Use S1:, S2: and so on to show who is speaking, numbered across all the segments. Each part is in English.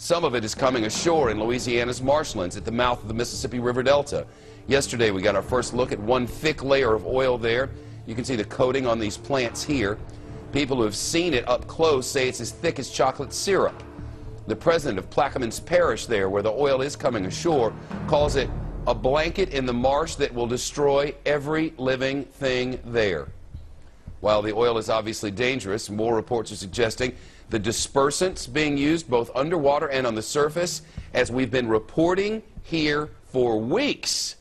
S1: Some of it is coming ashore in Louisiana's marshlands at the mouth of the Mississippi River Delta. Yesterday, we got our first look at one thick layer of oil there. You can see the coating on these plants here. People who have seen it up close say it's as thick as chocolate syrup. The president of Plaquemines Parish there, where the oil is coming ashore, calls it a blanket in the marsh that will destroy every living thing there. While the oil is obviously dangerous, more reports are suggesting the dispersants being used both underwater and on the surface, as we've been reporting here for weeks.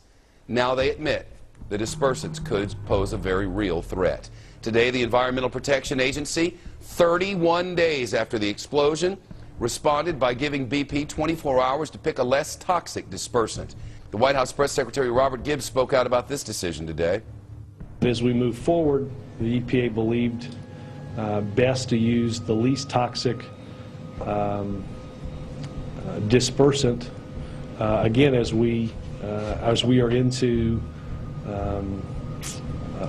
S1: Now they admit the dispersants could pose a very real threat. Today, the Environmental Protection Agency, 31 days after the explosion, responded by giving BP 24 hours to pick a less toxic dispersant. The White House Press Secretary Robert Gibbs spoke out about this decision today.
S2: As we move forward, the EPA believed best to use the least toxic dispersant. Again, as we are into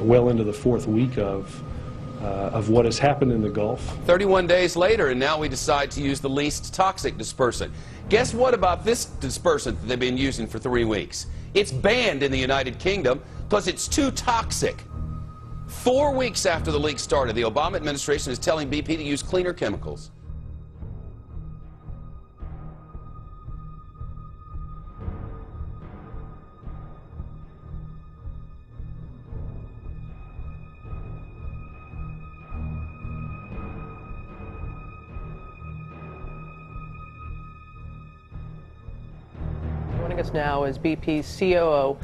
S2: well into the fourth week of what has happened in the Gulf.
S1: 31 days later, and now we decide to use the least toxic dispersant. Guess what about this dispersant that they've been using for 3 weeks? It's banned in the United Kingdom, plus it's too toxic. 4 weeks after the leak started, the Obama administration is telling BP to use cleaner chemicals.
S3: Joining us now is BP's COO,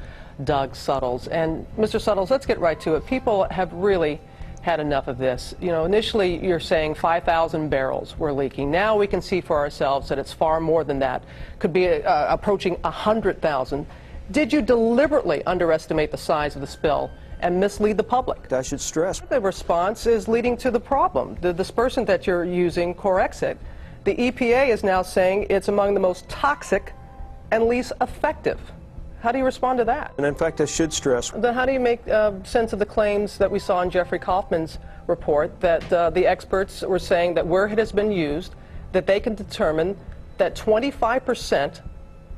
S3: Doug Suttles. And Mr. Suttles, let's get right to it. People have really had enough of this. You know, initially you're saying 5,000 barrels were leaking. Now we can see for ourselves that it's far more than that. Could be approaching 100,000. Did you deliberately underestimate the size of the spill and mislead the public?
S4: I should stress
S3: The response is leading to the problem. The dispersant that you're using, Corexit, the EPA is now saying it's among the most toxic and least effective. How do you respond to that?
S4: And in fact, I should stress.
S3: Then how do you make sense of the claims that we saw in Jeffrey Kaufman's report that the experts were saying that where it has been used, that they can determine that 25%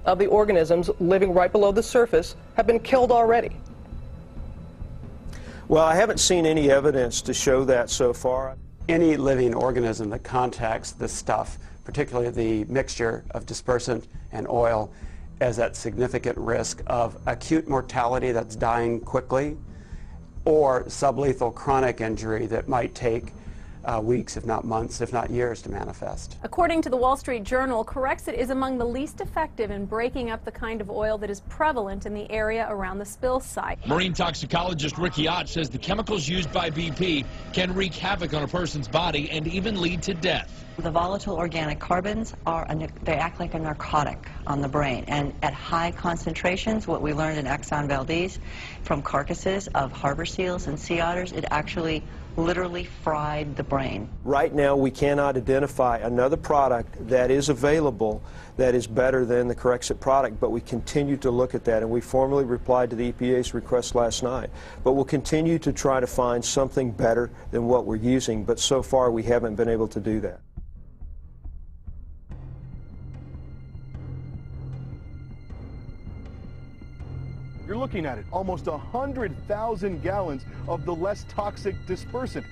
S3: of the organisms living right below the surface have been killed already?
S4: Well, I haven't seen any evidence to show that so far.
S5: Any living organism that contacts this stuff, particularly the mixture of dispersant and oil, is at significant risk of acute mortality that's dying quickly, or sublethal chronic injury that might take weeks, if not months, if not years to manifest.
S6: According to the Wall Street Journal, Corexit is among the least effective in breaking up the kind of oil that is prevalent in the area around the spill site.
S7: Marine toxicologist Ricky Ott says the chemicals used by BP can wreak havoc on a person's body and even lead to death.
S8: The volatile organic carbons they act like a narcotic on the brain, and at high concentrations, what we learned in Exxon Valdez from carcasses of harbor seals and sea otters, it actually literally fried the brain.
S4: Right now, we cannot identify another product that is available that is better than the Corexit product, but we continue to look at that, and we formally replied to the EPA's request last night. But we'll continue to try to find something better than what we're using, but so far we haven't been able to do that.
S9: You're looking at it, almost 100,000 gallons of the less toxic dispersant.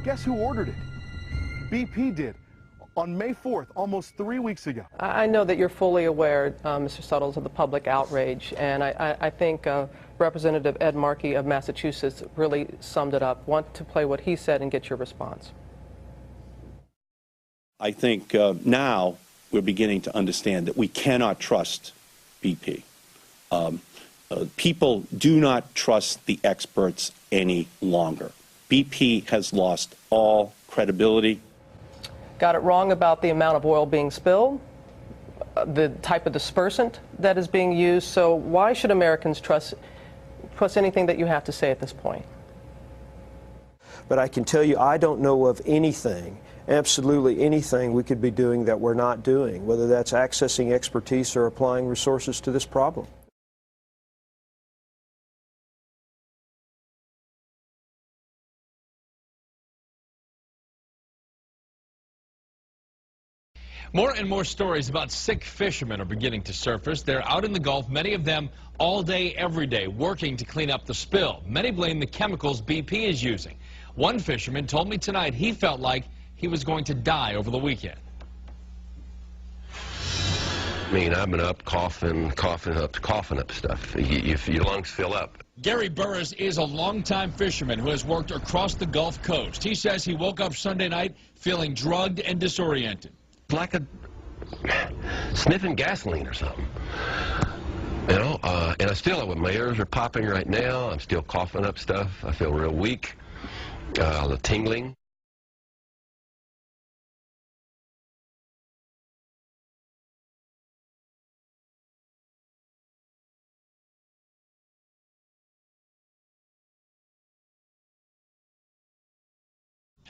S9: Guess who ordered it? BP did on May 4th, almost 3 weeks ago.
S3: I know that you're fully aware, Mr. Suttles, of the public outrage, and I think Representative Ed Markey of Massachusetts really summed it up. Want to play what he said and get your response.
S10: I think now we're beginning to understand that we cannot trust BP. People do not trust the experts any longer. BP has lost all credibility.
S3: Got it wrong about the amount of oil being spilled, the type of dispersant that is being used. So why should Americans trust anything that you have to say at this point?
S4: But I can tell you, I don't know of anything, absolutely anything we could be doing that we're not doing, whether that's accessing expertise or applying resources to this problem.
S7: More and more stories about sick fishermen are beginning to surface. They're out in the Gulf, many of them all day, every day, working to clean up the spill. Many blame the chemicals BP is using. One fisherman told me tonight he felt like he was going to die over the weekend.
S11: I mean, I've been up coughing up stuff. Your lungs fill up.
S7: Gary Burris is a longtime fisherman who has worked across the Gulf Coast. He says he woke up Sunday night feeling drugged and disoriented.
S11: Like a sniffing gasoline or something. You know, and I still, my ears are popping right now. I'm still coughing up stuff. I feel real weak, the tingling.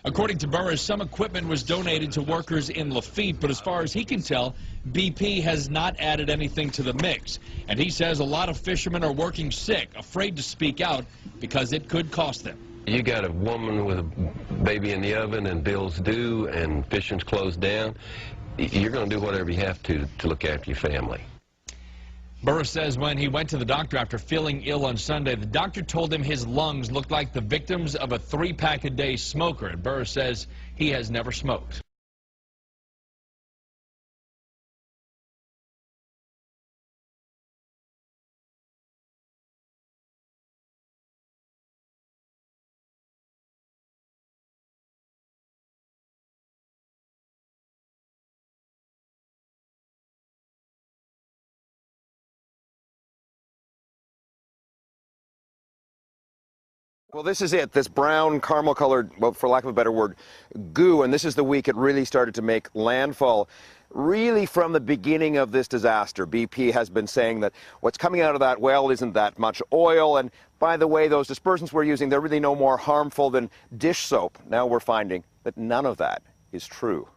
S7: According to Burris, some equipment was donated to workers in Lafitte, but as far as he can tell, BP has not added anything to the mix. And he says a lot of fishermen are working sick, afraid to speak out because it could cost them.
S11: You got a woman with a baby in the oven and bills due and fishing's closed down. You're going to do whatever you have to look after your family.
S7: Burris says when he went to the doctor after feeling ill on Sunday, the doctor told him his lungs looked like the victims of a 3-pack-a-day smoker. And Burris says he has never smoked.
S12: Well, this is it, this brown caramel colored, well, for lack of a better word, goo, and this is the week it really started to make landfall. Really from the beginning of this disaster, BP has been saying that what's coming out of that well isn't that much oil, and by the way, those dispersants we're using, they're really no more harmful than dish soap. Now we're finding that none of that is true.